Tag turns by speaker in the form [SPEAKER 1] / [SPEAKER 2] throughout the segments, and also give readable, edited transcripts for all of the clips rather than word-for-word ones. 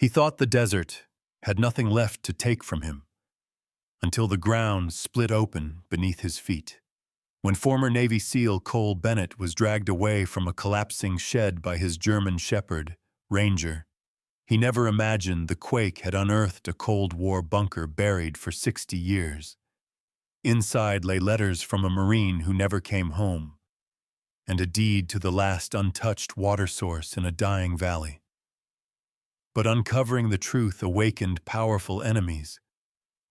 [SPEAKER 1] He thought the desert had nothing left to take from him until the ground split open beneath his feet. When former Navy SEAL Cole Bennett was dragged away from a collapsing shed by his German shepherd, Ranger, he never imagined the quake had unearthed a Cold War bunker buried for 60 years. Inside lay letters from a Marine who never came home, and a deed to the last untouched water source in a dying valley. But uncovering the truth awakened powerful enemies.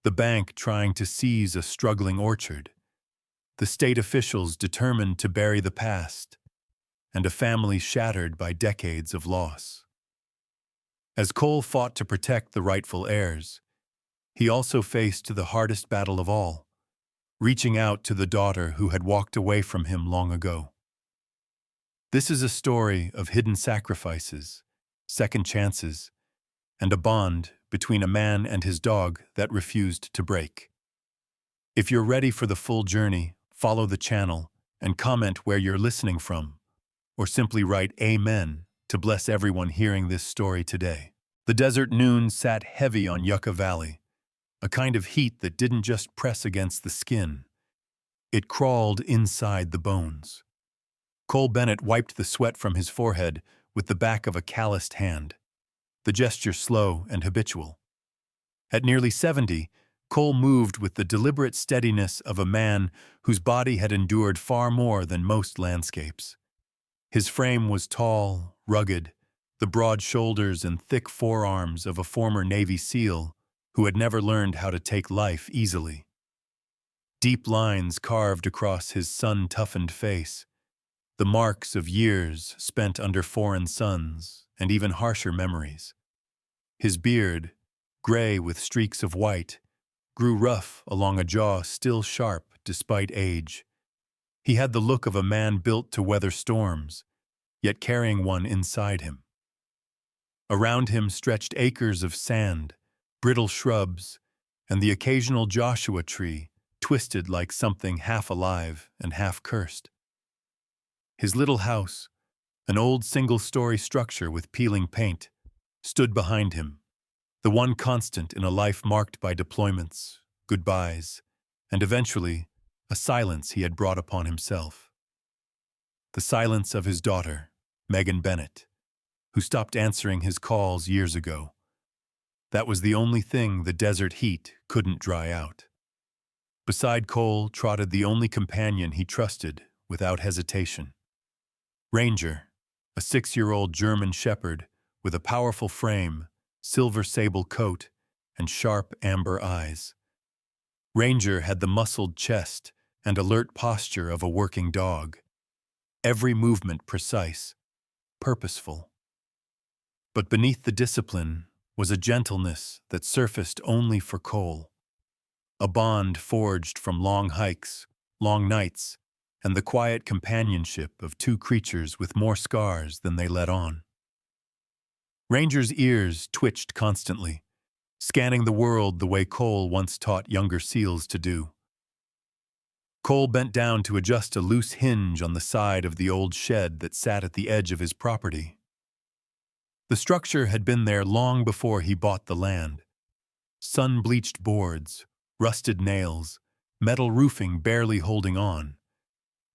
[SPEAKER 1] The bank trying to seize a struggling orchard, the state officials determined to bury the past, and a family shattered by decades of loss. As Cole fought to protect the rightful heirs, he also faced the hardest battle of all, reaching out to the daughter who had walked away from him long ago. This is a story of hidden sacrifices, second chances, and a bond between a man and his dog that refused to break. If you're ready for the full journey, follow the channel and comment where you're listening from, or simply write Amen to bless everyone hearing this story today. The desert noon sat heavy on Yucca Valley, a kind of heat that didn't just press against the skin. It crawled inside the bones. Cole Bennett wiped the sweat from his forehead with the back of a calloused hand, the gesture slow and habitual. At nearly 70, Cole moved with the deliberate steadiness of a man whose body had endured far more than most landscapes. His frame was tall, rugged, the broad shoulders and thick forearms of a former Navy SEAL who had never learned how to take life easily. Deep lines carved across his sun-toughened face, the marks of years spent under foreign suns and even harsher memories. His beard, gray with streaks of white, grew rough along a jaw still sharp despite age. He had the look of a man built to weather storms, yet carrying one inside him. Around him stretched acres of sand, brittle shrubs, and the occasional Joshua tree, twisted like something half alive and half cursed. His little house, an old single-story structure with peeling paint, stood behind him, the one constant in a life marked by deployments, goodbyes, and eventually a silence he had brought upon himself. The silence of his daughter, Megan Bennett, who stopped answering his calls years ago. That was the only thing the desert heat couldn't dry out. Beside Cole trotted the only companion he trusted without hesitation. Ranger, a 6-year-old German shepherd with a powerful frame, silver sable coat, and sharp amber eyes. Ranger had the muscled chest and alert posture of a working dog, every movement precise, purposeful. But beneath the discipline was a gentleness that surfaced only for Cole, a bond forged from long hikes, long nights, and the quiet companionship of two creatures with more scars than they let on. Ranger's ears twitched constantly, scanning the world the way Cole once taught younger SEALs to do. Cole bent down to adjust a loose hinge on the side of the old shed that sat at the edge of his property. The structure had been there long before he bought the land. Sun-bleached boards, rusted nails, metal roofing barely holding on.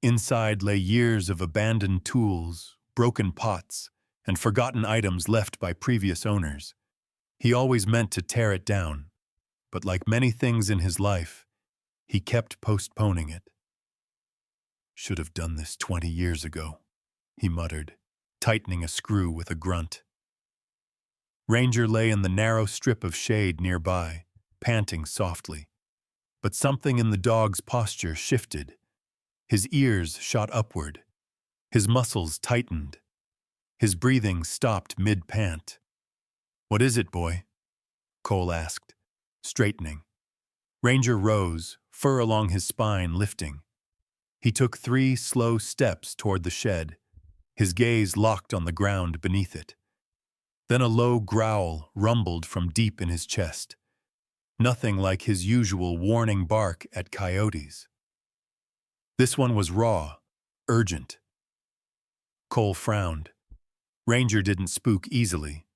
[SPEAKER 1] Inside lay years of abandoned tools, broken pots, and forgotten items left by previous owners. He always meant to tear it down, but like many things in his life, he kept postponing it. "Should have done this 20 years ago," he muttered, tightening a screw with a grunt. Ranger lay in the narrow strip of shade nearby, panting softly. But something in the dog's posture shifted. His ears shot upward. His muscles tightened. His breathing stopped mid-pant. "What is it, boy?" Cole asked, straightening. Ranger rose, fur along his spine lifting. He took 3 slow steps toward the shed, his gaze locked on the ground beneath it. Then a low growl rumbled from deep in his chest. Nothing like his usual warning bark at coyotes. This one was raw, urgent. Cole frowned. Ranger didn't spook easily.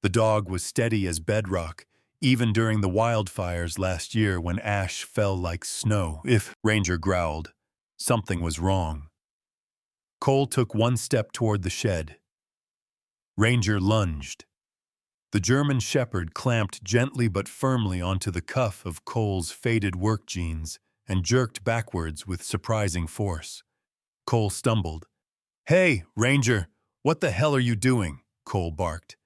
[SPEAKER 1] The dog was steady as bedrock, even during the wildfires last year when ash fell like snow. If Ranger growled, something was wrong. Cole took one step toward the shed. Ranger lunged. The German shepherd clamped gently but firmly onto the cuff of Cole's faded work jeans and jerked backwards with surprising force. Cole stumbled. "Hey, Ranger, what the hell are you doing?" Cole barked.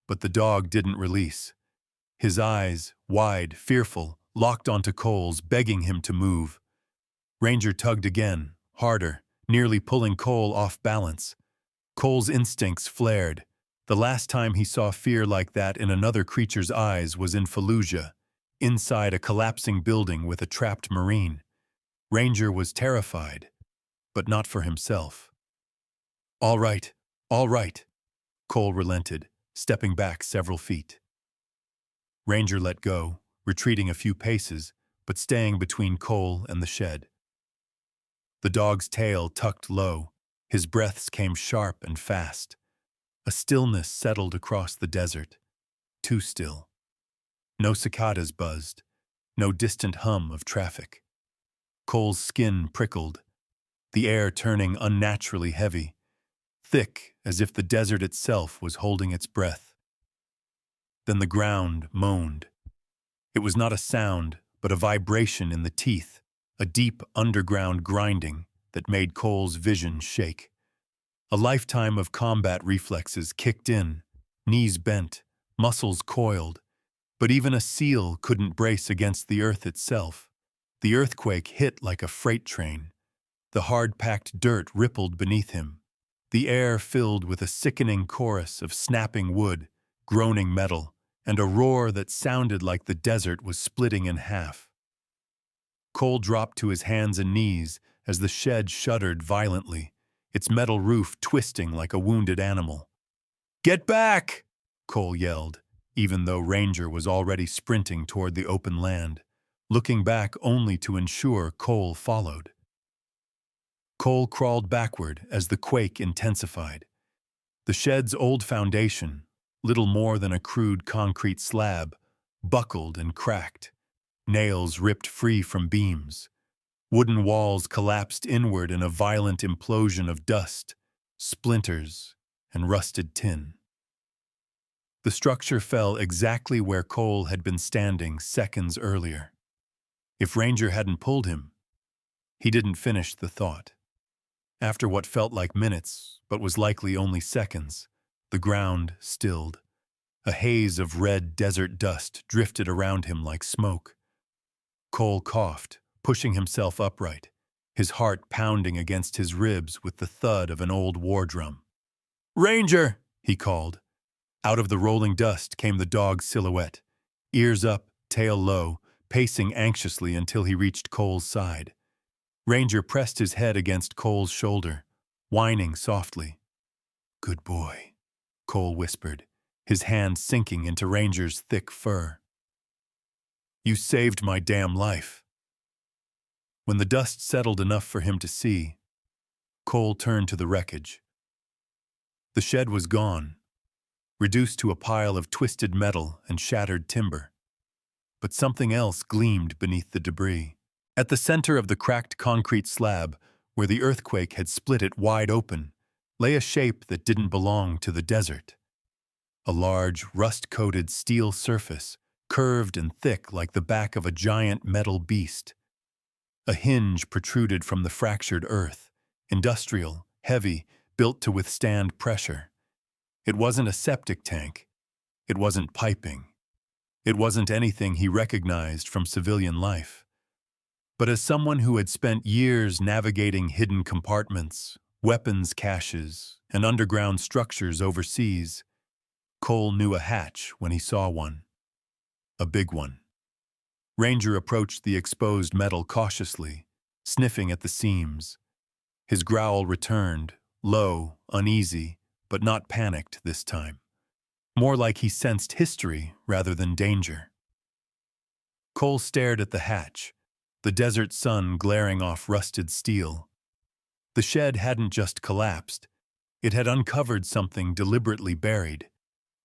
[SPEAKER 1] But the dog didn't release. His eyes, wide, fearful, locked onto Cole's, begging him to move. Ranger tugged again, harder, nearly pulling Cole off balance. Cole's instincts flared. The last time he saw fear like that in another creature's eyes was in Fallujah, inside a collapsing building with a trapped Marine. Ranger was terrified, but not for himself. All right, Cole relented, stepping back several feet. Ranger let go, retreating a few paces, but staying between Cole and the shed. The dog's tail tucked low, his breaths came sharp and fast. A stillness settled across the desert, too still. No cicadas buzzed, no distant hum of traffic. Cole's skin prickled, the air turning unnaturally heavy, thick as if the desert itself was holding its breath. Then the ground moaned. It was not a sound, but a vibration in the teeth, a deep underground grinding that made Cole's vision shake. A lifetime of combat reflexes kicked in, knees bent, muscles coiled, but even a seal couldn't brace against the earth itself. The earthquake hit like a freight train. The hard-packed dirt rippled beneath him. The air filled with a sickening chorus of snapping wood, groaning metal, and a roar that sounded like the desert was splitting in half. Cole dropped to his hands and knees as the shed shuddered violently, its metal roof twisting like a wounded animal. "Get back!" Cole yelled, even though Ranger was already sprinting toward the open land, looking back only to ensure Cole followed. Cole crawled backward as the quake intensified. The shed's old foundation, little more than a crude concrete slab, buckled and cracked. Nails ripped free from beams. Wooden walls collapsed inward in a violent implosion of dust, splinters, and rusted tin. The structure fell exactly where Cole had been standing seconds earlier. If Ranger hadn't pulled him, he didn't finish the thought. After what felt like minutes, but was likely only seconds, the ground stilled. A haze of red desert dust drifted around him like smoke. Cole coughed, pushing himself upright, his heart pounding against his ribs with the thud of an old war drum. "Ranger!" he called. Out of the rolling dust came the dog's silhouette, ears up, tail low, pacing anxiously until he reached Cole's side. Ranger pressed his head against Cole's shoulder, whining softly. "Good boy," Cole whispered, his hand sinking into Ranger's thick fur. "You saved my damn life." When the dust settled enough for him to see, Cole turned to the wreckage. The shed was gone, reduced to a pile of twisted metal and shattered timber. But something else gleamed beneath the debris. At the center of the cracked concrete slab, where the earthquake had split it wide open, lay a shape that didn't belong to the desert. A large, rust-coated steel surface, curved and thick like the back of a giant metal beast. A hinge protruded from the fractured earth, industrial, heavy, built to withstand pressure. It wasn't a septic tank. It wasn't piping. It wasn't anything he recognized from civilian life. But as someone who had spent years navigating hidden compartments, weapons caches, and underground structures overseas, Cole knew a hatch when he saw one. A big one. Ranger approached the exposed metal cautiously, sniffing at the seams. His growl returned, low, uneasy, but not panicked this time. More like he sensed history rather than danger. Cole stared at the hatch, the desert sun glaring off rusted steel. The shed hadn't just collapsed. It had uncovered something deliberately buried.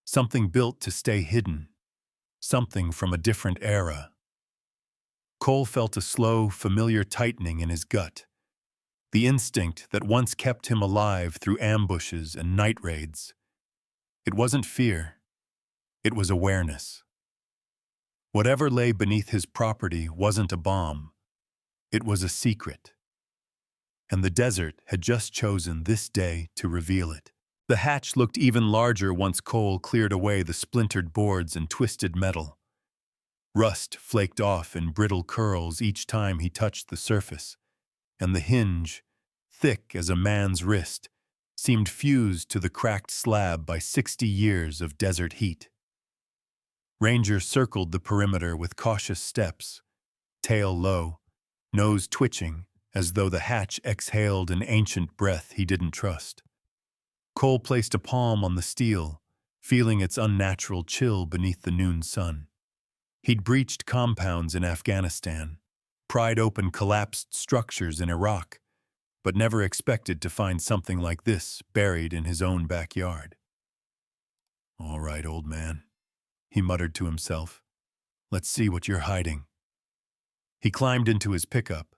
[SPEAKER 1] something built to stay hidden, something from a different era. Cole felt a slow, familiar tightening in his gut, the instinct that once kept him alive through ambushes and night raids. It wasn't fear, it was awareness. Whatever lay beneath his property wasn't a bomb, it was a secret. And the desert had just chosen this day to reveal it. The hatch looked even larger once Cole cleared away the splintered boards and twisted metal. Rust flaked off in brittle curls each time he touched the surface, and the hinge, thick as a man's wrist, seemed fused to the cracked slab by 60 years of desert heat. Ranger circled the perimeter with cautious steps, tail low, nose twitching as though the hatch exhaled an ancient breath he didn't trust. Cole placed a palm on the steel, feeling its unnatural chill beneath the noon sun. He'd breached compounds in Afghanistan, pried open collapsed structures in Iraq, but never expected to find something like this buried in his own backyard. "All right, old man," he muttered to himself. "Let's see what you're hiding." He climbed into his pickup,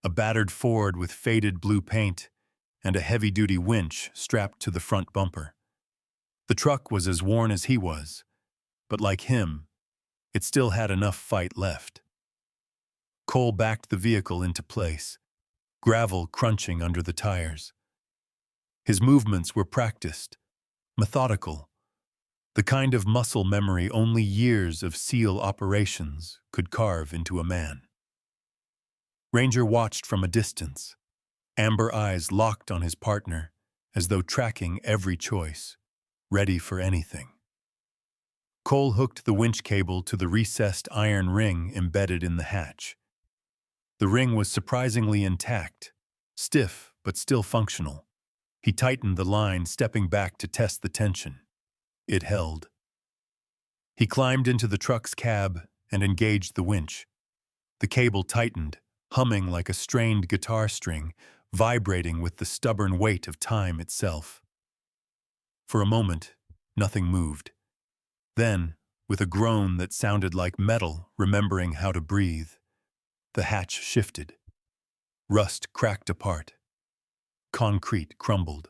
[SPEAKER 1] a battered Ford with faded blue paint and a heavy-duty winch strapped to the front bumper. The truck was as worn as he was, but like him, it still had enough fight left. Cole backed the vehicle into place, gravel crunching under the tires. His movements were practiced, methodical, the kind of muscle memory only years of SEAL operations could carve into a man. Ranger watched from a distance, amber eyes locked on his partner, as though tracking every choice, ready for anything. Cole hooked the winch cable to the recessed iron ring embedded in the hatch. The ring was surprisingly intact, stiff but still functional. He tightened the line, stepping back to test the tension. It held. He climbed into the truck's cab and engaged the winch. The cable tightened, humming like a strained guitar string, vibrating with the stubborn weight of time itself. For a moment, nothing moved. Then, with a groan that sounded like metal remembering how to breathe, the hatch shifted. Rust cracked apart. Concrete crumbled.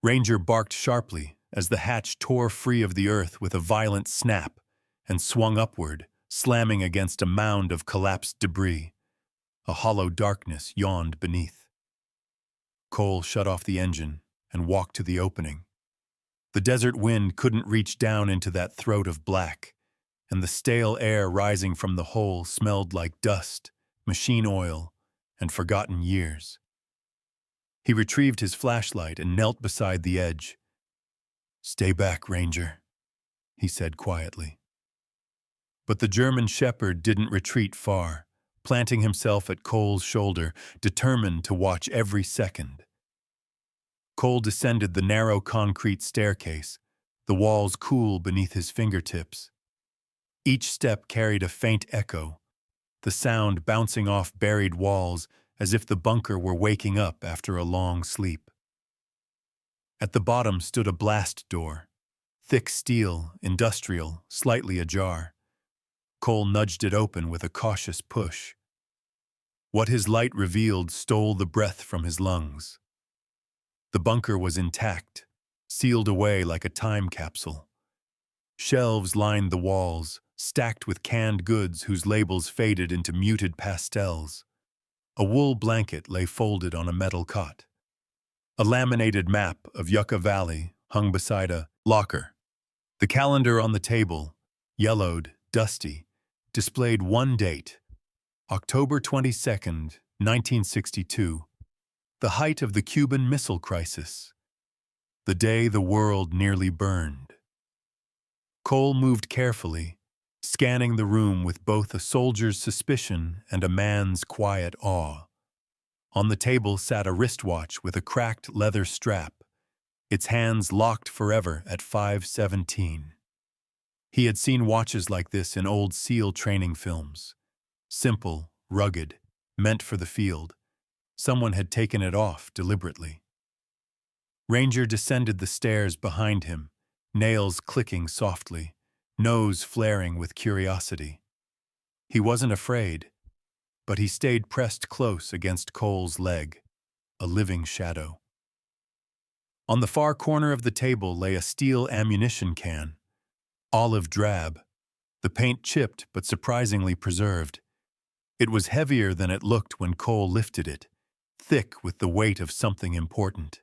[SPEAKER 1] Ranger barked sharply as the hatch tore free of the earth with a violent snap and swung upward, slamming against a mound of collapsed debris. A hollow darkness yawned beneath. Cole shut off the engine and walked to the opening. The desert wind couldn't reach down into that throat of black, and the stale air rising from the hole smelled like dust, machine oil, and forgotten years. He retrieved his flashlight and knelt beside the edge. "Stay back, Ranger," he said quietly. But the German shepherd didn't retreat far, planting himself at Cole's shoulder, determined to watch every second. Cole descended the narrow concrete staircase, the walls cool beneath his fingertips. Each step carried a faint echo, the sound bouncing off buried walls as if the bunker were waking up after a long sleep. At the bottom stood a blast door, thick steel, industrial, slightly ajar. Cole nudged it open with a cautious push. What his light revealed stole the breath from his lungs. The bunker was intact, sealed away like a time capsule. Shelves lined the walls, stacked with canned goods whose labels faded into muted pastels. A wool blanket lay folded on a metal cot. A laminated map of Yucca Valley hung beside a locker. The calendar on the table, yellowed, dusty, displayed one date, October 22nd, 1962, the height of the Cuban Missile Crisis, the day the world nearly burned. Cole moved carefully, scanning the room with both a soldier's suspicion and a man's quiet awe. On the table sat a wristwatch with a cracked leather strap, its hands locked forever at 5:17. He had seen watches like this in old SEAL training films. Simple, rugged, meant for the field. Someone had taken it off deliberately. Ranger descended the stairs behind him, nails clicking softly, nose flaring with curiosity. He wasn't afraid, but he stayed pressed close against Cole's leg, a living shadow. On the far corner of the table lay a steel ammunition can, olive drab, the paint chipped but surprisingly preserved. It was heavier than it looked when Cole lifted it, thick with the weight of something important.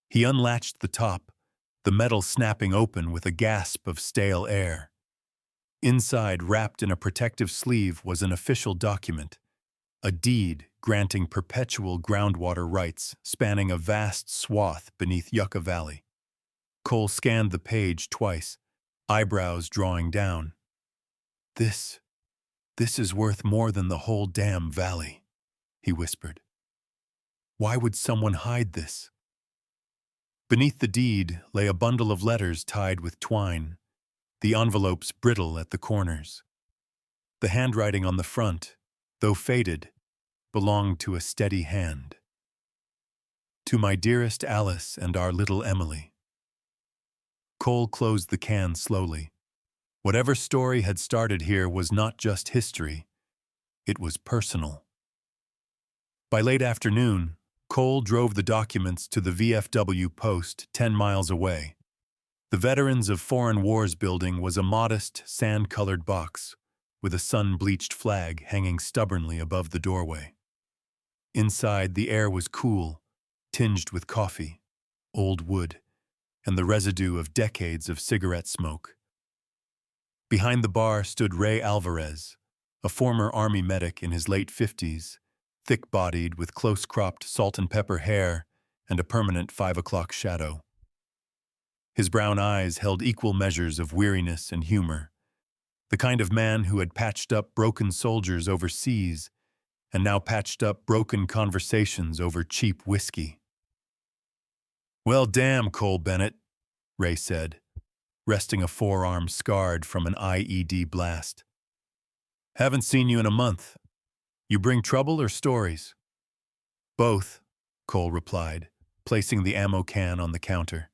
[SPEAKER 1] He unlatched the top, the metal snapping open with a gasp of stale air. Inside, wrapped in a protective sleeve, was an official document, a deed granting perpetual groundwater rights spanning a vast swath beneath Yucca Valley. Cole scanned the page twice, eyebrows drawing down. This is worth more than the whole damn valley, he whispered. Why would someone hide this? Beneath the deed lay a bundle of letters tied with twine, the envelopes brittle at the corners. The handwriting on the front, though faded, belonged to a steady hand. To my dearest Alice and our little Emily. Cole closed the can slowly. Whatever story had started here was not just history, it was personal. By late afternoon, Cole drove the documents to the VFW post 10 miles away. The Veterans of Foreign Wars building was a modest, sand-colored box, with a sun-bleached flag hanging stubbornly above the doorway. Inside, the air was cool, tinged with coffee, old wood, and the residue of decades of cigarette smoke. Behind the bar stood Ray Alvarez, a former Army medic in his late 50s, thick-bodied with close-cropped salt-and-pepper hair and a permanent 5 o'clock shadow. His brown eyes held equal measures of weariness and humor, the kind of man who had patched up broken soldiers overseas and now patched up broken conversations over cheap whiskey. "Well, damn, Cole Bennett," Ray said, resting a forearm scarred from an IED blast. "Haven't seen you in a month. You bring trouble or stories?" "Both," Cole replied, placing the ammo can on the counter.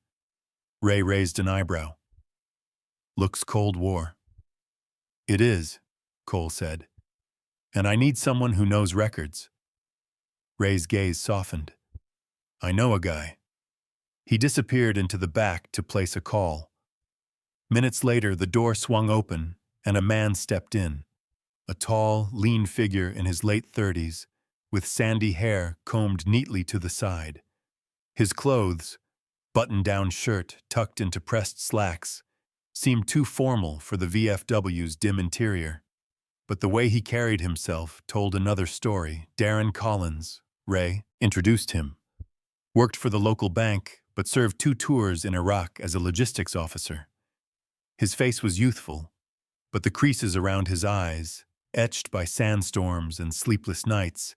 [SPEAKER 1] Ray raised an eyebrow. "Looks Cold War." "It is," Cole said. "And I need someone who knows records." Ray's gaze softened. "I know a guy." He disappeared into the back to place a call. Minutes later, the door swung open and a man stepped in. A tall, lean figure in his late 30s, with sandy hair combed neatly to the side. His clothes, button-down shirt tucked into pressed slacks, seemed too formal for the VFW's dim interior. But the way he carried himself told another story. Darren Collins, Ray, introduced him. Worked for the local bank, but served 2 tours in Iraq as a logistics officer. His face was youthful, but the creases around his eyes, etched by sandstorms and sleepless nights,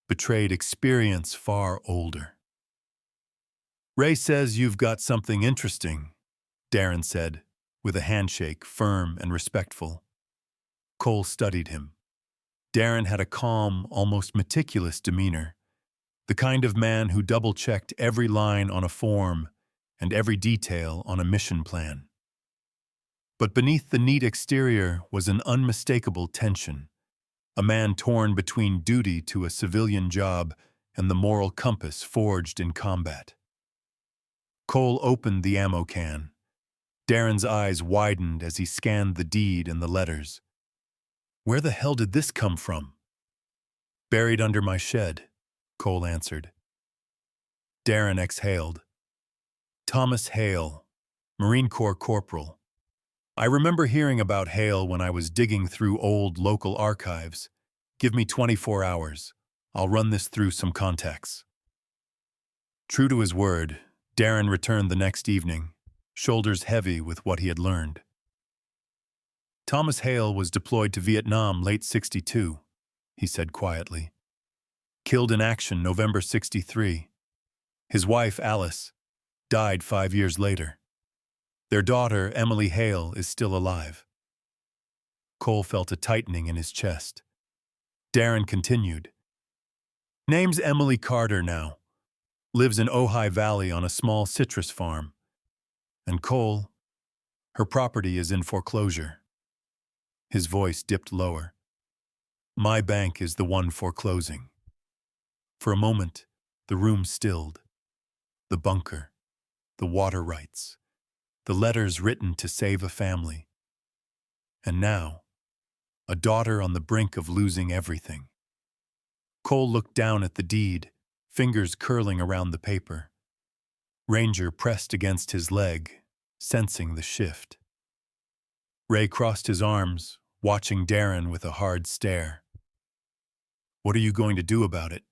[SPEAKER 1] betrayed experience far older. "Ray says you've got something interesting," Darren said, with a handshake firm and respectful. Cole studied him. Darren had a calm, almost meticulous demeanor, the kind of man who double-checked every line on a form and every detail on a mission plan. But beneath the neat exterior was an unmistakable tension, a man torn between duty to a civilian job and the moral compass forged in combat. Cole opened the ammo can. Darren's eyes widened as he scanned the deed and the letters. "Where the hell did this come from?" "Buried under my shed," Cole answered. Darren exhaled. "Thomas Hale, Marine Corps Corporal. I remember hearing about Hale when I was digging through old local archives. Give me 24 hours. I'll run this through some contacts." True to his word, Darren returned the next evening, shoulders heavy with what he had learned. "Thomas Hale was deployed to Vietnam late '62, he said quietly. "Killed in action November '63. His wife, Alice, died 5 years later. Their daughter, Emily Hale, is still alive." Cole felt a tightening in his chest. Darren continued. "Name's Emily Carter now. Lives in Ojai Valley on a small citrus farm. And Cole, Her property is in foreclosure. His voice dipped lower. My bank is the one foreclosing. For a moment, the room stilled. The bunker, the water rights, the letters written to save a family. And now, a daughter on the brink of losing everything. Cole looked down at the deed, fingers curling around the paper. Ranger pressed against his leg, sensing the shift. Ray crossed his arms, watching Darren with a hard stare. What are you going to do about it?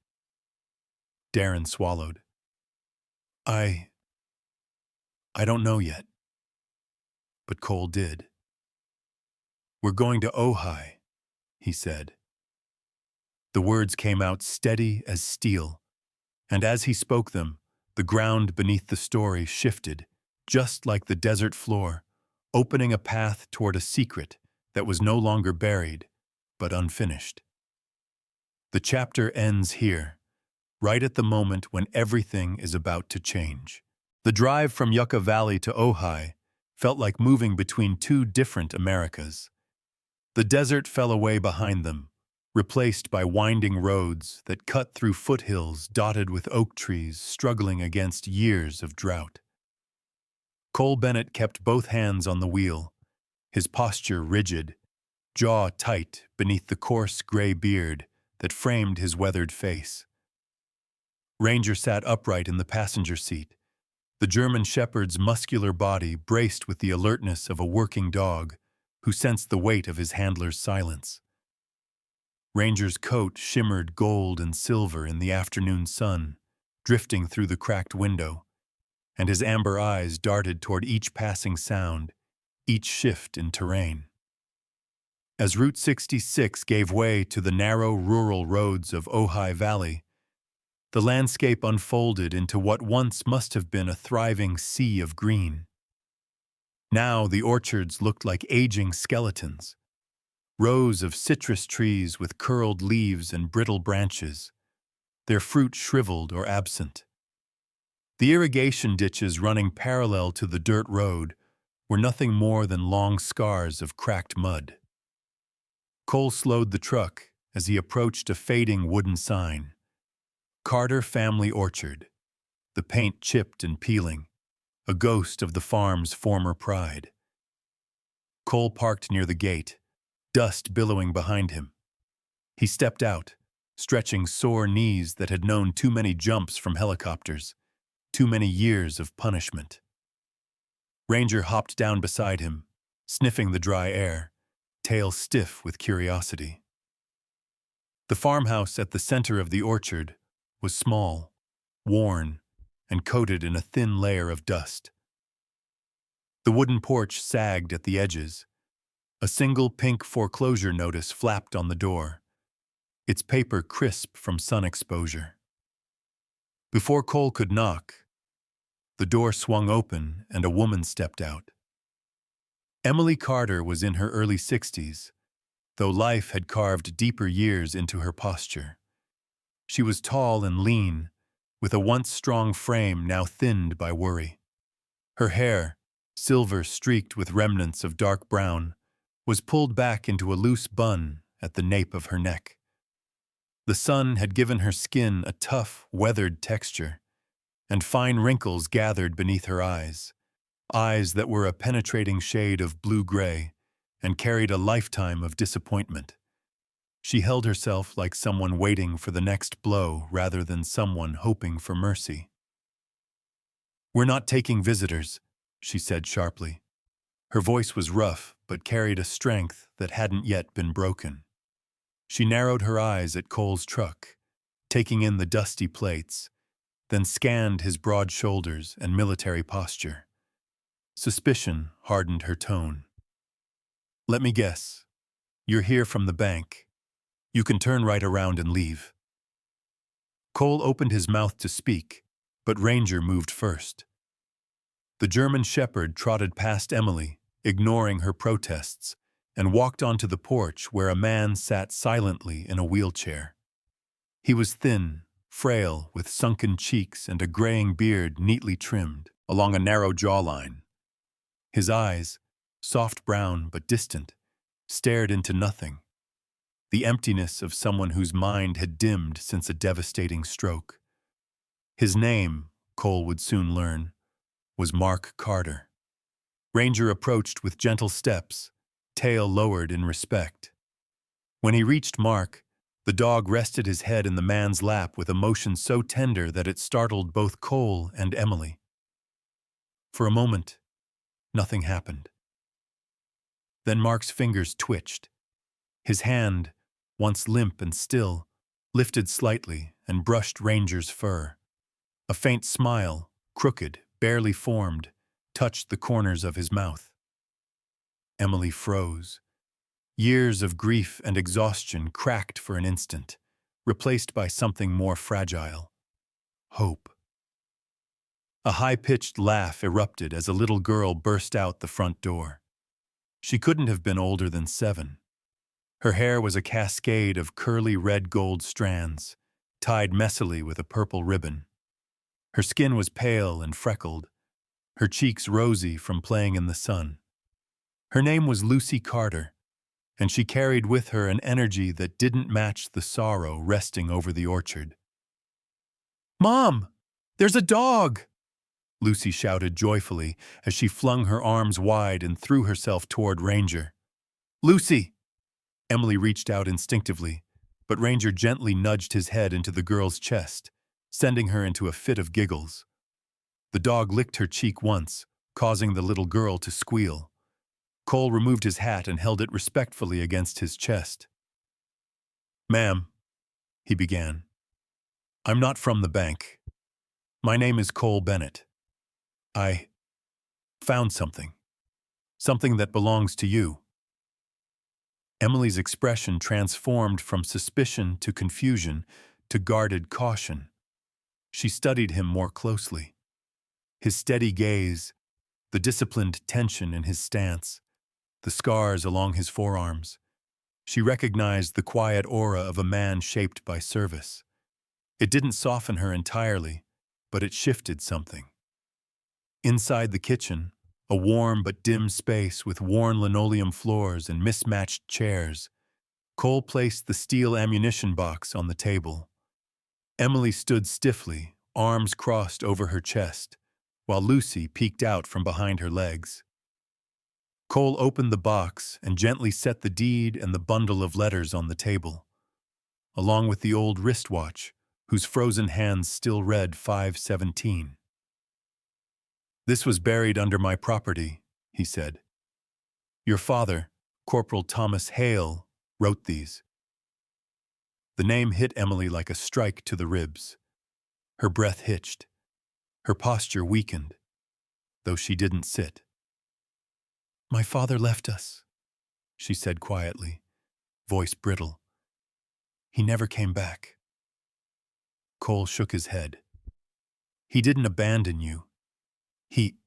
[SPEAKER 1] Darren swallowed. I don't know yet. But Cole did. We're going to Ojai, he said. The words came out steady as steel, and as he spoke them, the ground beneath the story shifted, just like the desert floor, opening a path toward a secret that was no longer buried, but unfinished. The chapter ends here, right at the moment when everything is about to change. The drive from Yucca Valley to Ojai felt like moving between two different Americas. The desert fell away behind them, replaced by winding roads that cut through foothills dotted with oak trees struggling against years of drought. Cole Bennett kept both hands on the wheel, his posture rigid, jaw tight beneath the coarse gray beard that framed his weathered face. Ranger sat upright in the passenger seat, the German shepherd's muscular body braced with the alertness of a working dog who sensed the weight of his handler's silence. Ranger's coat shimmered gold and silver in the afternoon sun, drifting through the cracked window, and his amber eyes darted toward each passing sound, each shift in terrain. As Route 66 gave way to the narrow rural roads of Ojai Valley, the landscape unfolded into what once must have been a thriving sea of green. Now the orchards looked like aging skeletons, rows of citrus trees with curled leaves and brittle branches, their fruit shriveled or absent. The irrigation ditches running parallel to the dirt road were nothing more than long scars of cracked mud. Cole slowed the truck as he approached a fading wooden sign. Carter Family Orchard, the paint chipped and peeling, a ghost of the farm's former pride. Cole parked near the gate, dust billowing behind him. He stepped out, stretching sore knees that had known too many jumps from helicopters, too many years of punishment. Ranger hopped down beside him, sniffing the dry air, tail stiff with curiosity. The farmhouse at the center of the orchard was small, worn, and coated in a thin layer of dust. The wooden porch sagged at the edges. A single pink foreclosure notice flapped on the door, its paper crisp from sun exposure. Before Cole could knock, the door swung open and a woman stepped out. Emily Carter was in her early 60s, though life had carved deeper years into her posture. She was tall and lean, with a once strong frame now thinned by worry. Her hair, silver streaked with remnants of dark brown, was pulled back into a loose bun at the nape of her neck. The sun had given her skin a tough, weathered texture, and fine wrinkles gathered beneath her eyes that were a penetrating shade of blue-gray and carried a lifetime of disappointment. She held herself like someone waiting for the next blow rather than someone hoping for mercy. "We're not taking visitors," she said sharply. Her voice was rough but carried a strength that hadn't yet been broken. She narrowed her eyes at Cole's truck, taking in the dusty plates, then scanned his broad shoulders and military posture. Suspicion hardened her tone. "Let me guess. You're here from the bank. You can turn right around and leave." Cole opened his mouth to speak, but Ranger moved first. The German shepherd trotted past Emily, ignoring her protests, and walked onto the porch where a man sat silently in a wheelchair. He was thin, frail, with sunken cheeks and a graying beard neatly trimmed along a narrow jawline. His eyes, soft brown but distant, stared into nothing, the emptiness of someone whose mind had dimmed since a devastating stroke. His name, Cole would soon learn, was Mark Carter. Ranger approached with gentle steps, tail lowered in respect. When he reached Mark, the dog rested his head in the man's lap with a motion so tender that it startled both Cole and Emily. For a moment, nothing happened. Then Mark's fingers twitched. His hand, once limp and still, lifted slightly and brushed Ranger's fur. A faint smile, crooked, barely formed, touched the corners of his mouth. Emily froze. Years of grief and exhaustion cracked for an instant, replaced by something more fragile: hope. A high-pitched laugh erupted as a little girl burst out the front door. She couldn't have been older than 7. Her hair was a cascade of curly red-gold strands, tied messily with a purple ribbon. Her skin was pale and freckled, her cheeks rosy from playing in the sun. Her name was Lucy Carter, and she carried with her an energy that didn't match the sorrow resting over the orchard. "Mom, there's a dog!" Lucy shouted joyfully as she flung her arms wide and threw herself toward Ranger. "Lucy!" Emily reached out instinctively, but Ranger gently nudged his head into the girl's chest, sending her into a fit of giggles. The dog licked her cheek once, causing the little girl to squeal. Cole removed his hat and held it respectfully against his chest. "Ma'am," he began, "I'm not from the bank. My name is Cole Bennett. I found something. Something that belongs to you." Emily's expression transformed from suspicion to confusion to guarded caution. She studied him more closely. His steady gaze, the disciplined tension in his stance, the scars along his forearms. She recognized the quiet aura of a man shaped by service. It didn't soften her entirely, but it shifted something. Inside the kitchen, a warm but dim space with worn linoleum floors and mismatched chairs, Cole placed the steel ammunition box on the table. Emily stood stiffly, arms crossed over her chest, while Lucy peeked out from behind her legs. Cole opened the box and gently set the deed and the bundle of letters on the table, along with the old wristwatch, whose frozen hands still read 517. "This was buried under my property," he said. "Your father, Corporal Thomas Hale, wrote these." The name hit Emily like a strike to the ribs. Her breath hitched. Her posture weakened, though she didn't sit. "My father left us," she said quietly, voice brittle. "He never came back." Cole shook his head. "He didn't abandon you. He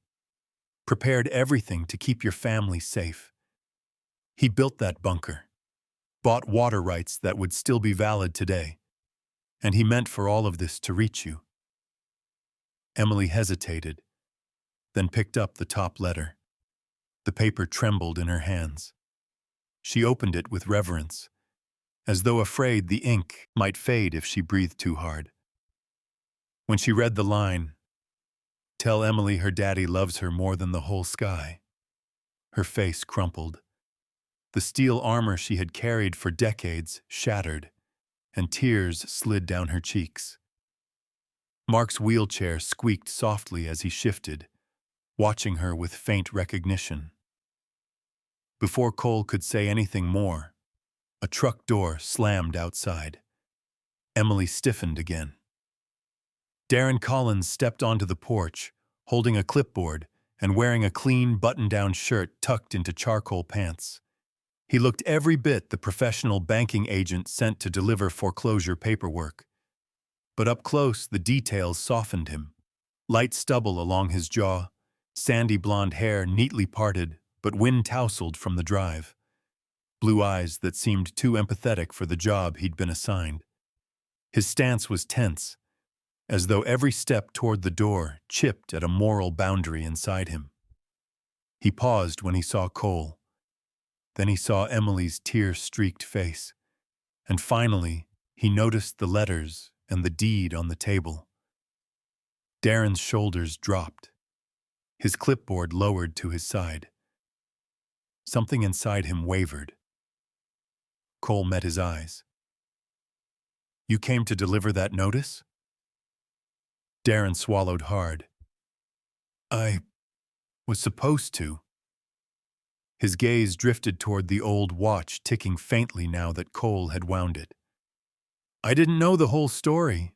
[SPEAKER 1] prepared everything to keep your family safe. He built that bunker, bought water rights that would still be valid today, and he meant for all of this to reach you." Emily hesitated, then picked up the top letter. The paper trembled in her hands. She opened it with reverence, as though afraid the ink might fade if she breathed too hard. When she read the line, "Tell Emily her daddy loves her more than the whole sky," her face crumpled. The steel armor she had carried for decades shattered, and tears slid down her cheeks. Mark's wheelchair squeaked softly as he shifted, watching her with faint recognition. Before Cole could say anything more, a truck door slammed outside. Emily stiffened again. Darren Collins stepped onto the porch, holding a clipboard and wearing a clean button-down shirt tucked into charcoal pants. He looked every bit the professional banking agent sent to deliver foreclosure paperwork. But up close, the details softened him. Light stubble along his jaw, sandy blonde hair neatly parted but wind-tousled from the drive. Blue eyes that seemed too empathetic for the job he'd been assigned. His stance was tense, as though every step toward the door chipped at a moral boundary inside him. He paused when he saw Cole. Then he saw Emily's tear-streaked face. And finally, he noticed the letters and the deed on the table. Darren's shoulders dropped. His clipboard lowered to his side. Something inside him wavered. Cole met his eyes. "You came to deliver that notice?" Darren swallowed hard. "I was supposed to." His gaze drifted toward the old watch ticking faintly now that Cole had wound it. "I didn't know the whole story."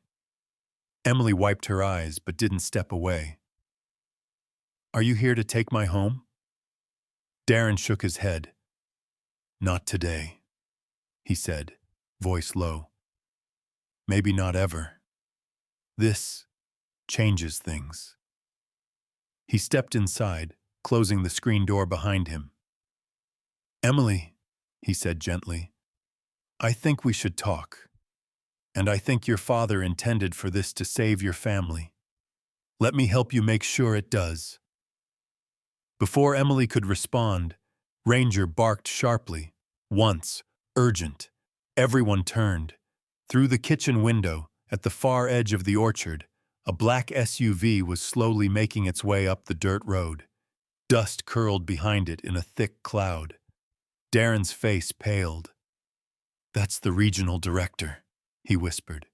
[SPEAKER 1] Emily wiped her eyes but didn't step away. "Are you here to take my home?" Darren shook his head. "Not today," he said, voice low. "Maybe not ever. This changes things." He stepped inside, closing the screen door behind him. "Emily," he said gently, "I think we should talk. And I think your father intended for this to save your family. Let me help you make sure it does." Before Emily could respond, Ranger barked sharply. Once, urgent. Everyone turned. Through the kitchen window, at the far edge of the orchard, a black SUV was slowly making its way up the dirt road. Dust curled behind it in a thick cloud. Darren's face paled. "That's the regional director," he whispered.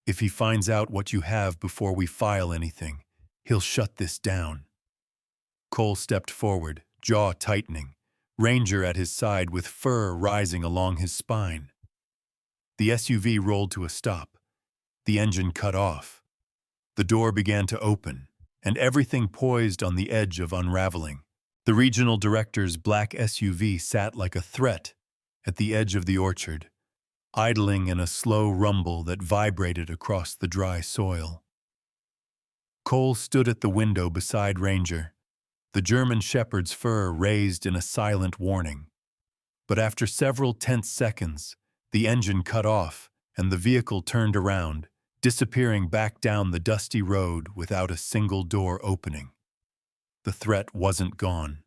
[SPEAKER 1] "If he finds out what you have before we file anything, he'll shut this down." Cole stepped forward, jaw tightening, Ranger at his side with fur rising along his spine. The SUV rolled to a stop. The engine cut off. The door began to open, and everything poised on the edge of unraveling. The regional director's black SUV sat like a threat at the edge of the orchard, idling in a slow rumble that vibrated across the dry soil. Cole stood at the window beside Ranger, the German shepherd's fur raised in a silent warning. But after several tense seconds, the engine cut off and the vehicle turned around, disappearing back down the dusty road without a single door opening. The threat wasn't gone.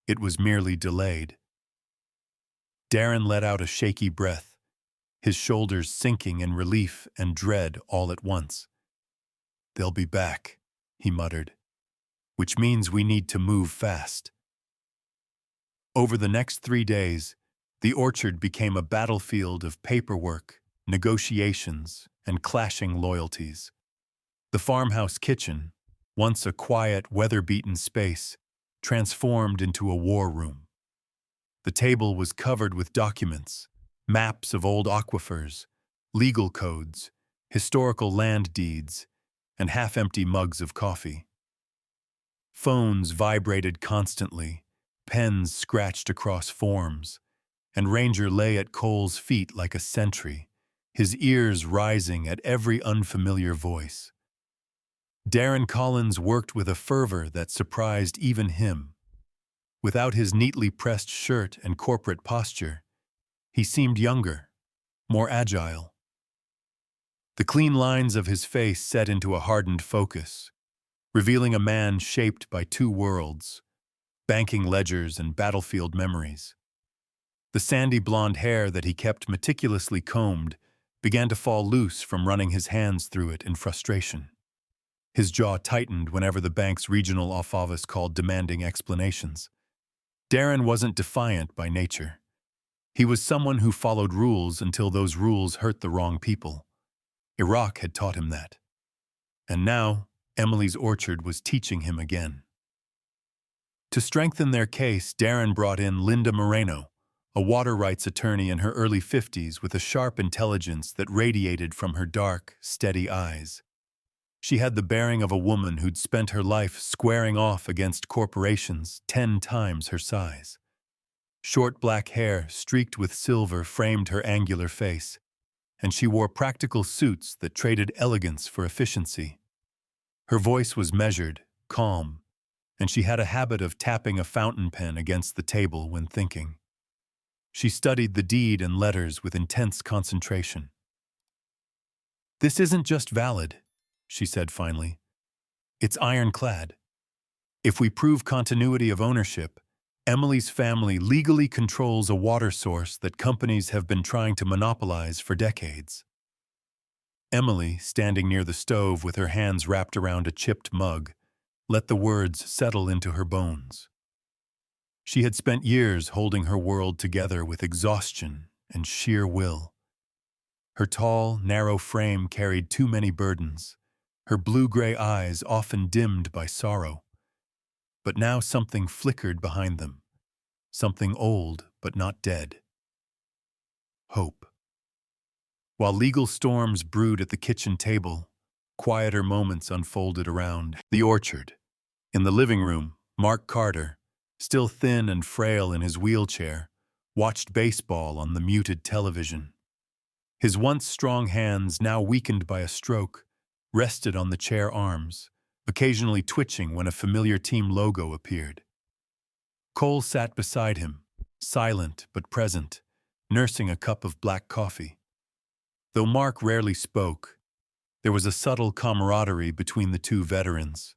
[SPEAKER 1] It was merely delayed. Darren let out a shaky breath, his shoulders sinking in relief and dread all at once. "They'll be back," he muttered, "which means we need to move fast." Over the next 3 days, the orchard became a battlefield of paperwork, negotiations, and clashing loyalties. The farmhouse kitchen, once a quiet, weather-beaten space, transformed into a war room. The table was covered with documents, maps of old aquifers, legal codes, historical land deeds, and half-empty mugs of coffee. Phones vibrated constantly, pens scratched across forms, and Ranger lay at Cole's feet like a sentry, his ears rising at every unfamiliar voice. Darren Collins worked with a fervor that surprised even him. Without his neatly pressed shirt and corporate posture, he seemed younger, more agile. The clean lines of his face set into a hardened focus, revealing a man shaped by 2 worlds, banking ledgers and battlefield memories. The sandy blonde hair that he kept meticulously combed began to fall loose from running his hands through it in frustration. His jaw tightened whenever the bank's regional office called demanding explanations. Darren wasn't defiant by nature. He was someone who followed rules until those rules hurt the wrong people. Iraq had taught him that. And now, Emily's orchard was teaching him again. To strengthen their case, Darren brought in Linda Moreno, a water rights attorney in her early 50s with a sharp intelligence that radiated from her dark, steady eyes. She had the bearing of a woman who'd spent her life squaring off against corporations 10 times her size. Short black hair streaked with silver framed her angular face, and she wore practical suits that traded elegance for efficiency. Her voice was measured, calm, and she had a habit of tapping a fountain pen against the table when thinking. She studied the deed and letters with intense concentration. "This isn't just valid," she said finally. "It's ironclad. If we prove continuity of ownership, Emily's family legally controls a water source that companies have been trying to monopolize for decades. Emily, standing near the stove with her hands wrapped around a chipped mug, let the words settle into her bones. She had spent years holding her world together with exhaustion and sheer will. Her tall, narrow frame carried too many burdens, her blue-gray eyes often dimmed by sorrow. But now something flickered behind them, something old but not dead. Hope. While legal storms brewed at the kitchen table, quieter moments unfolded around the orchard. In the living room, Mark Carter, still thin and frail in his wheelchair, watched baseball on the muted television. His once strong hands, now weakened by a stroke, rested on the chair arms, occasionally twitching when a familiar team logo appeared. Cole sat beside him, silent but present, nursing a cup of black coffee. Though Mark rarely spoke, there was a subtle camaraderie between the two veterans,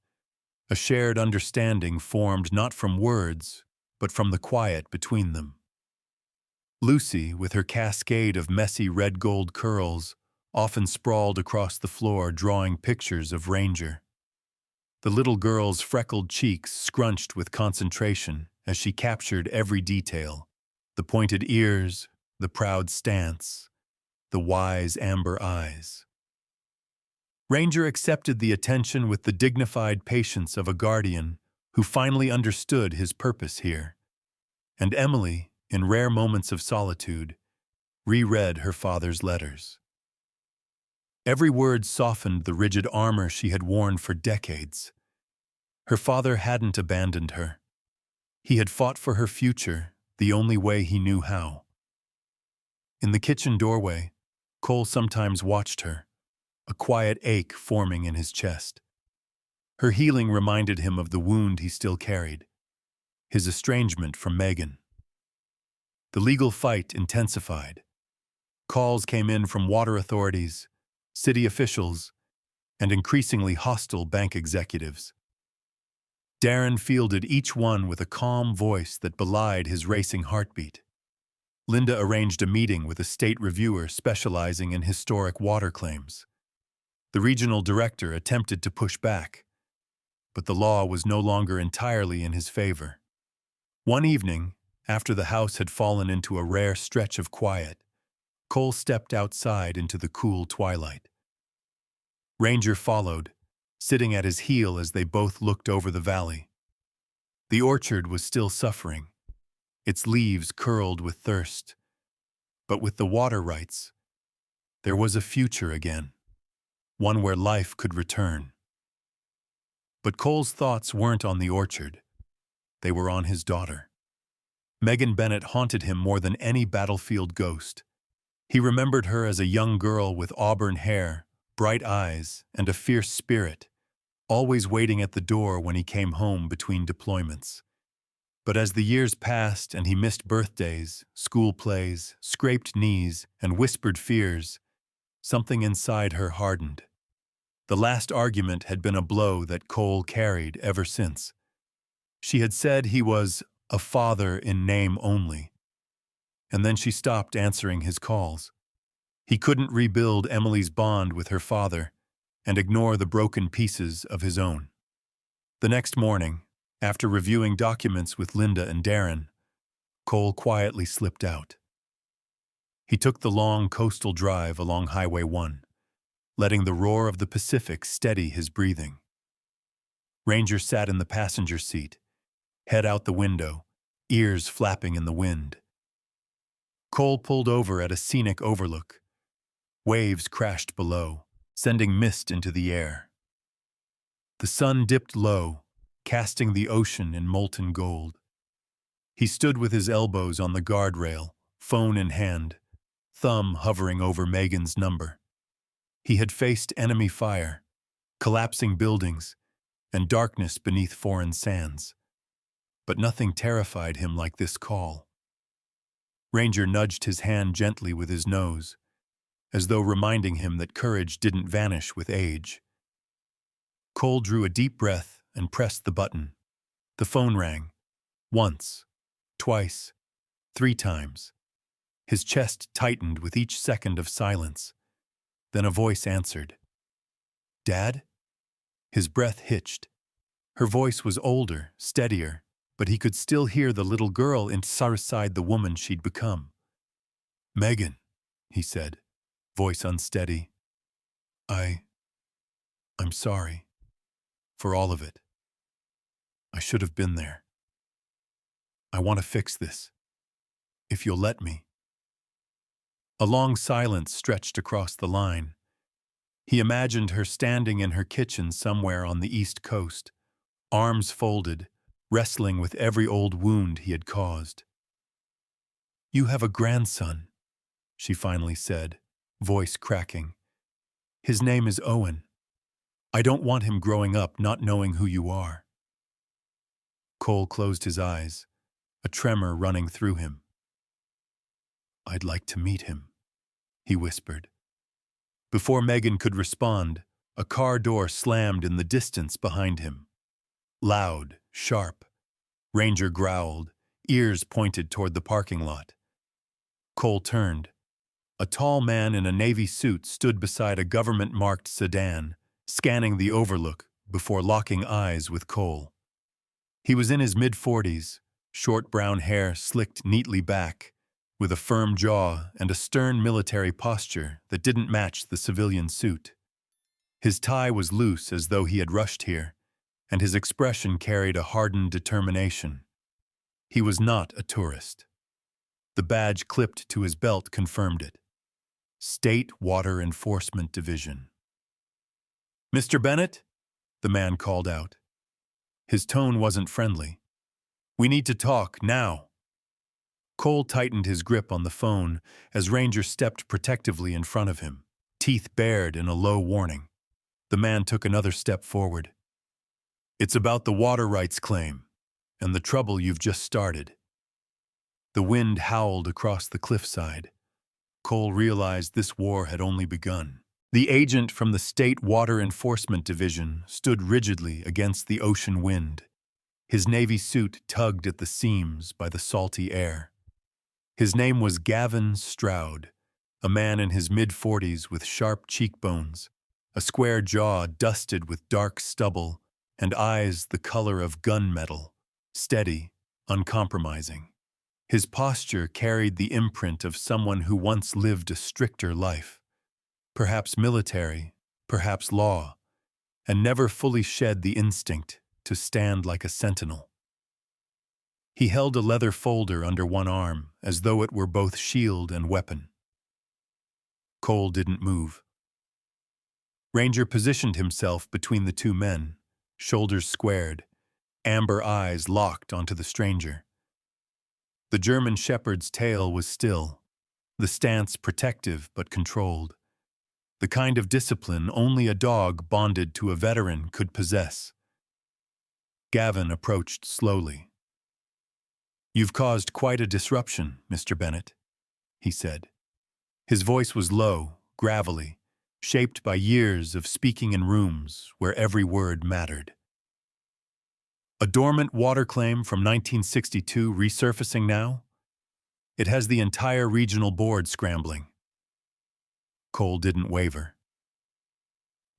[SPEAKER 1] a shared understanding formed not from words, but from the quiet between them. Lucy, with her cascade of messy red-gold curls, often sprawled across the floor drawing pictures of Ranger. The little girl's freckled cheeks scrunched with concentration as she captured every detail: the pointed ears, the proud stance, the wise amber eyes. Ranger accepted the attention with the dignified patience of a guardian who finally understood his purpose here. And Emily, in rare moments of solitude, reread her father's letters. Every word softened the rigid armor she had worn for decades. Her father hadn't abandoned her. He had fought for her future the only way he knew how. In the kitchen doorway, Cole sometimes watched her, a quiet ache forming in his chest. Her healing reminded him of the wound he still carried, his estrangement from Megan. The legal fight intensified. Calls came in from water authorities, city officials, and increasingly hostile bank executives. Darren fielded each one with a calm voice that belied his racing heartbeat. Linda arranged a meeting with a state reviewer specializing in historic water claims. The regional director attempted to push back, but the law was no longer entirely in his favor. One evening, after the house had fallen into a rare stretch of quiet, Cole stepped outside into the cool twilight. Ranger followed, sitting at his heel as they both looked over the valley. The orchard was still suffering, its leaves curled with thirst. But with the water rights, there was a future again, one where life could return. But Cole's thoughts weren't on the orchard. They were on his daughter. Megan Bennett haunted him more than any battlefield ghost. He remembered her as a young girl with auburn hair, bright eyes, and a fierce spirit, always waiting at the door when he came home between deployments. But as the years passed and he missed birthdays, school plays, scraped knees, and whispered fears, something inside her hardened. The last argument had been a blow that Cole carried ever since. She had said he was a father in name only, and then she stopped answering his calls. He couldn't rebuild Emily's bond with her father and ignore the broken pieces of his own. The next morning, after reviewing documents with Linda and Darren, Cole quietly slipped out. He took the long coastal drive along Highway 1, letting the roar of the Pacific steady his breathing. Ranger sat in the passenger seat, head out the window, ears flapping in the wind. Cole pulled over at a scenic overlook. Waves crashed below, sending mist into the air. The sun dipped low, casting the ocean in molten gold. He stood with his elbows on the guardrail, phone in hand, thumb hovering over Megan's number. He had faced enemy fire, collapsing buildings, and darkness beneath foreign sands. But nothing terrified him like this call. Ranger nudged his hand gently with his nose, as though reminding him that courage didn't vanish with age. Cole drew a deep breath and pressed the button, The phone rang. Once, twice, 3 times. His chest tightened with each second of silence. Then a voice answered. "Dad?" His breath hitched. Her voice was older, steadier, but he could still hear the little girl inside the woman she'd become. "Megan," he said, voice unsteady. I'm sorry. For all of it. I should have been there. I want to fix this. If you'll let me." A long silence stretched across the line. He imagined her standing in her kitchen somewhere on the East Coast, arms folded, wrestling with every old wound he had caused. "You have a grandson," she finally said, voice cracking. "His name is Owen. I don't want him growing up not knowing who you are." Cole closed his eyes, a tremor running through him. "I'd like to meet him," he whispered. Before Megan could respond, a car door slammed in the distance behind him. Loud, sharp. Ranger growled, ears pointed toward the parking lot. Cole turned. A tall man in a Navy suit stood beside a government-marked sedan, scanning the overlook before locking eyes with Cole. He was in his mid-40s, short brown hair slicked neatly back, with a firm jaw and a stern military posture that didn't match the civilian suit. His tie was loose as though he had rushed here, and his expression carried a hardened determination. He was not a tourist. The badge clipped to his belt confirmed it. State Water Enforcement Division. "Mr. Bennett?" the man called out. His tone wasn't friendly. "We need to talk, now." Cole tightened his grip on the phone as Ranger stepped protectively in front of him, teeth bared in a low warning. The man took another step forward. "It's about the water rights claim, and the trouble you've just started." The wind howled across the cliffside. Cole realized this war had only begun. The agent from the State Water Enforcement Division stood rigidly against the ocean wind. His Navy suit tugged at the seams by the salty air. His name was Gavin Stroud, a man in his mid-40s with sharp cheekbones, a square jaw dusted with dark stubble, and eyes the color of gunmetal, steady, uncompromising. His posture carried the imprint of someone who once lived a stricter life, perhaps military, perhaps law, and never fully shed the instinct to stand like a sentinel. He held a leather folder under one arm, as though it were both shield and weapon. Cole didn't move. Ranger positioned himself between the two men, shoulders squared, amber eyes locked onto the stranger. The German shepherd's tail was still, the stance protective but controlled, the kind of discipline only a dog bonded to a veteran could possess. Gavin approached slowly. "You've caused quite a disruption, Mr. Bennett," he said. His voice was low, gravelly, shaped by years of speaking in rooms where every word mattered. "A dormant water claim from 1962 resurfacing now? It has the entire regional board scrambling." Cole didn't waver.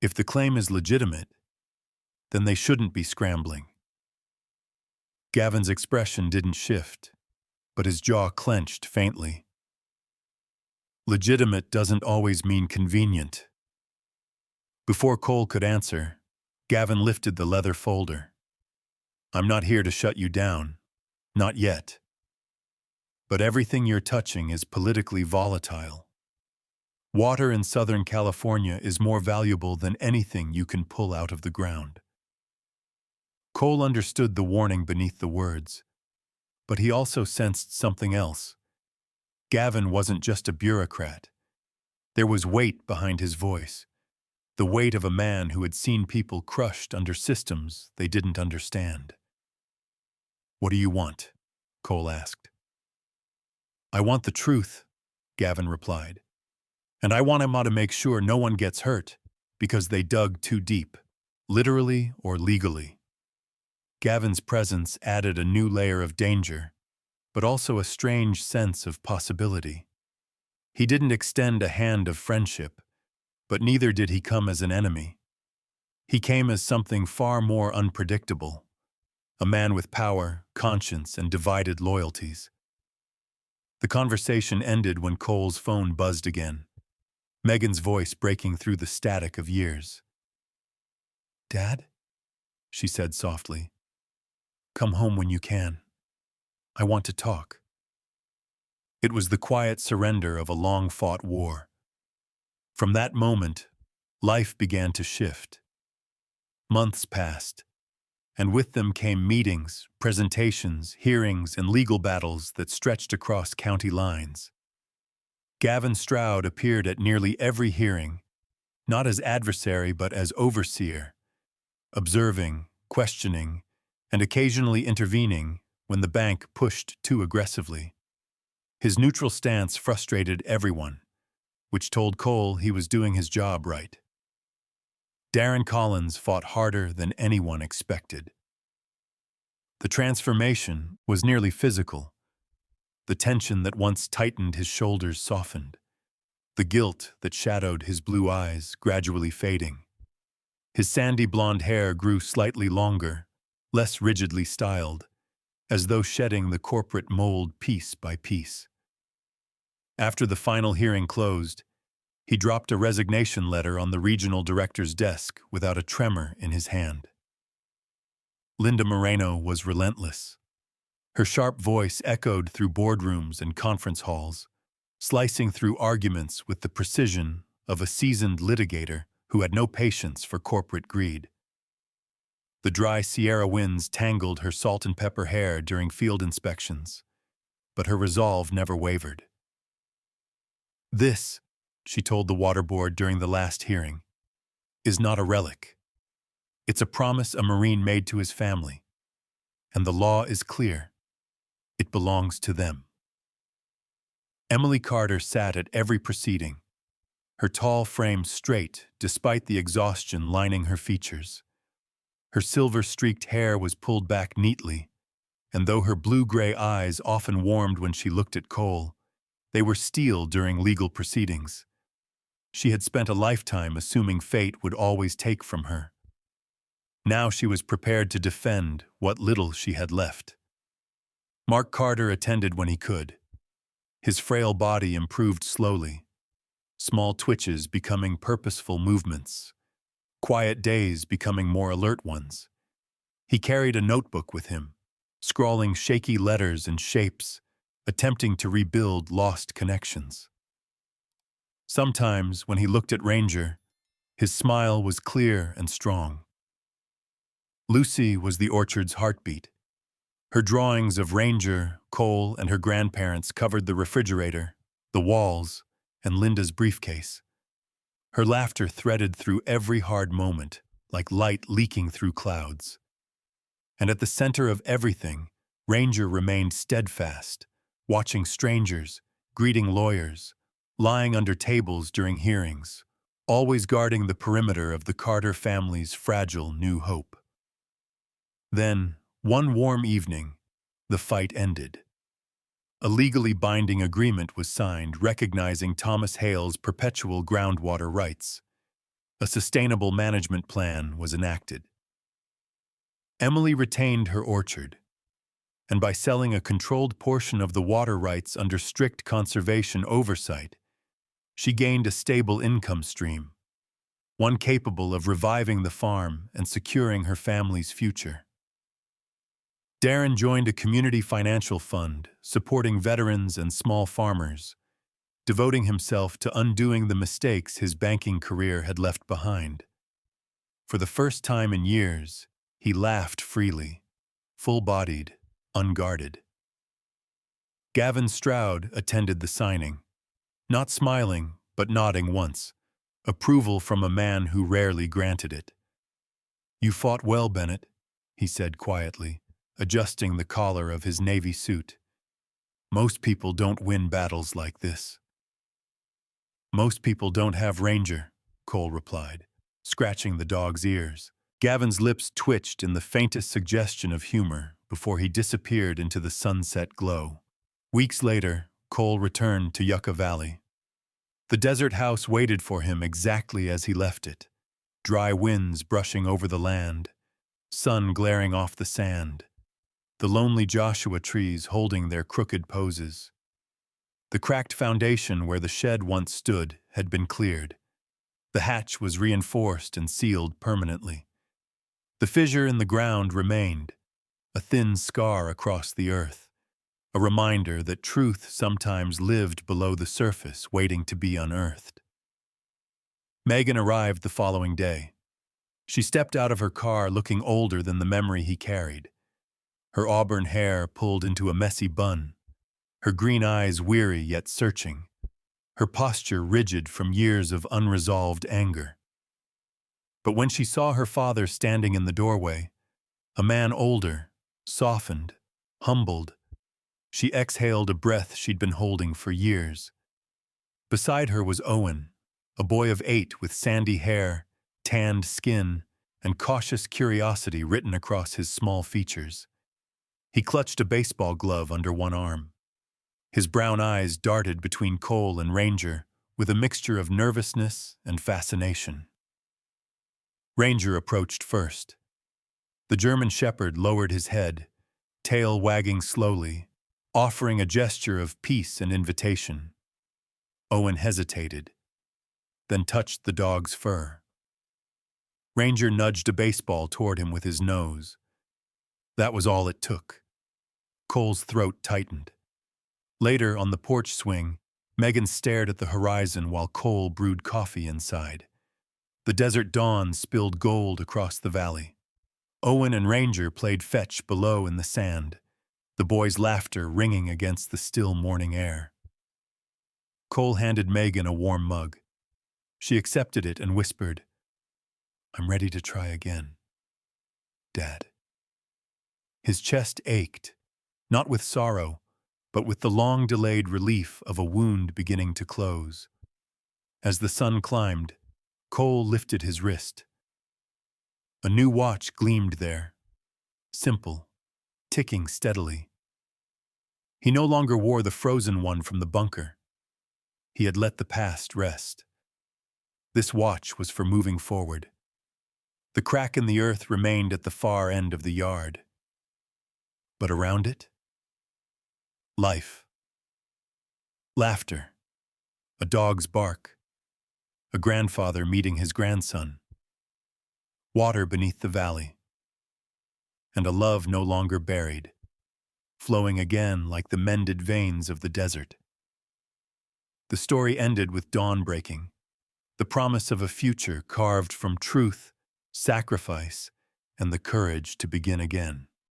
[SPEAKER 1] If the claim is legitimate, then they shouldn't be scrambling. Gavin's expression didn't shift, but his jaw clenched faintly. Legitimate doesn't always mean convenient. Before Cole could answer, Gavin lifted the leather folder. "I'm not here to shut you down. Not yet. But everything you're touching is politically volatile. Water in Southern California is more valuable than anything you can pull out of the ground." Cole understood the warning beneath the words, but he also sensed something else. Gavin wasn't just a bureaucrat. There was weight behind his voice, the weight of a man who had seen people crushed under systems they didn't understand. "What do you want?" Cole asked. "I want the truth," Gavin replied. "And I want him to make sure no one gets hurt because they dug too deep, literally or legally." Gavin's presence added a new layer of danger, but also a strange sense of possibility. He didn't extend a hand of friendship, but neither did he come as an enemy. He came as something far more unpredictable, a man with power, conscience, and divided loyalties. The conversation ended when Cole's phone buzzed again, Megan's voice breaking through the static of years. "Dad?" she said softly. "Come home when you can. I want to talk." It was the quiet surrender of a long-fought war. From that moment, life began to shift. Months passed, and with them came meetings, presentations, hearings, and legal battles that stretched across county lines. Gavin Stroud appeared at nearly every hearing, not as adversary but as overseer, observing, questioning, and occasionally intervening when the bank pushed too aggressively. His neutral stance frustrated everyone, which told Cole he was doing his job right. Darren Collins fought harder than anyone expected. The transformation was nearly physical. The tension that once tightened his shoulders softened, the guilt that shadowed his blue eyes gradually fading. His sandy blonde hair grew slightly longer, less rigidly styled, as though shedding the corporate mold piece by piece. After the final hearing closed, he dropped a resignation letter on the regional director's desk without a tremor in his hand. Linda Moreno was relentless. Her sharp voice echoed through boardrooms and conference halls, slicing through arguments with the precision of a seasoned litigator who had no patience for corporate greed. The dry Sierra winds tangled her salt and pepper hair during field inspections, but her resolve never wavered. "This," she told the water board during the last hearing, "is not a relic. It's a promise a Marine made to his family, and the law is clear. It belongs to them." Emily Carter sat at every proceeding, her tall frame straight despite the exhaustion lining her features. Her silver-streaked hair was pulled back neatly, and though her blue-gray eyes often warmed when she looked at Cole, they were steel during legal proceedings. She had spent a lifetime assuming fate would always take from her. Now she was prepared to defend what little she had left. Mark Carter attended when he could. His frail body improved slowly, small twitches becoming purposeful movements, quiet days becoming more alert ones. He carried a notebook with him, scrawling shaky letters and shapes, attempting to rebuild lost connections. Sometimes, when he looked at Ranger, his smile was clear and strong. Lucy was the orchard's heartbeat. Her drawings of Ranger, Cole, and her grandparents covered the refrigerator, the walls, and Linda's briefcase. Her laughter threaded through every hard moment, like light leaking through clouds. And at the center of everything, Ranger remained steadfast, watching strangers, greeting lawyers, lying under tables during hearings, always guarding the perimeter of the Carter family's fragile new hope. Then, one warm evening, the fight ended. A legally binding agreement was signed recognizing Thomas Hale's perpetual groundwater rights. A sustainable management plan was enacted. Emily retained her orchard, and by selling a controlled portion of the water rights under strict conservation oversight, she gained a stable income stream, one capable of reviving the farm and securing her family's future. Darren joined a community financial fund, supporting veterans and small farmers, devoting himself to undoing the mistakes his banking career had left behind. For the first time in years, he laughed freely, full-bodied, unguarded. Gavin Stroud attended the signing, not smiling, but nodding once, approval from a man who rarely granted it. "You fought well, Bennett," he said quietly, adjusting the collar of his Navy suit. "Most people don't win battles like this." "Most people don't have Ranger," Cole replied, scratching the dog's ears. Gavin's lips twitched in the faintest suggestion of humor before he disappeared into the sunset glow. Weeks later, Cole returned to Yucca Valley. The desert house waited for him exactly as he left it. Dry winds brushing over the land, sun glaring off the sand, the lonely Joshua trees holding their crooked poses. The cracked foundation where the shed once stood had been cleared. The hatch was reinforced and sealed permanently. The fissure in the ground remained, a thin scar across the earth, a reminder that truth sometimes lived below the surface waiting to be unearthed. Megan arrived the following day. She stepped out of her car looking older than the memory he carried. Her auburn hair pulled into a messy bun, her green eyes weary yet searching, her posture rigid from years of unresolved anger. But when she saw her father standing in the doorway, a man older, softened, humbled, she exhaled a breath she'd been holding for years. Beside her was Owen, a boy of 8 with sandy hair, tanned skin, and cautious curiosity written across his small features. He clutched a baseball glove under one arm. His brown eyes darted between Cole and Ranger with a mixture of nervousness and fascination. Ranger approached first. The German shepherd lowered his head, tail wagging slowly, offering a gesture of peace and invitation. Owen hesitated, then touched the dog's fur. Ranger nudged a baseball toward him with his nose. That was all it took. Cole's throat tightened. Later, on the porch swing, Megan stared at the horizon while Cole brewed coffee inside. The desert dawn spilled gold across the valley. Owen and Ranger played fetch below in the sand, the boys' laughter ringing against the still morning air. Cole handed Megan a warm mug. She accepted it and whispered, "I'm ready to try again, Dad." His chest ached, not with sorrow, but with the long-delayed relief of a wound beginning to close. As the sun climbed, Cole lifted his wrist. A new watch gleamed there, simple, ticking steadily. He no longer wore the frozen one from the bunker. He had let the past rest. This watch was for moving forward. The crack in the earth remained at the far end of the yard. But around it? Life. Laughter. A dog's bark. A grandfather meeting his grandson. Water beneath the valley. And a love no longer buried, flowing again like the mended veins of the desert. The story ended with dawn breaking, the promise of a future carved from truth, sacrifice, and the courage to begin again.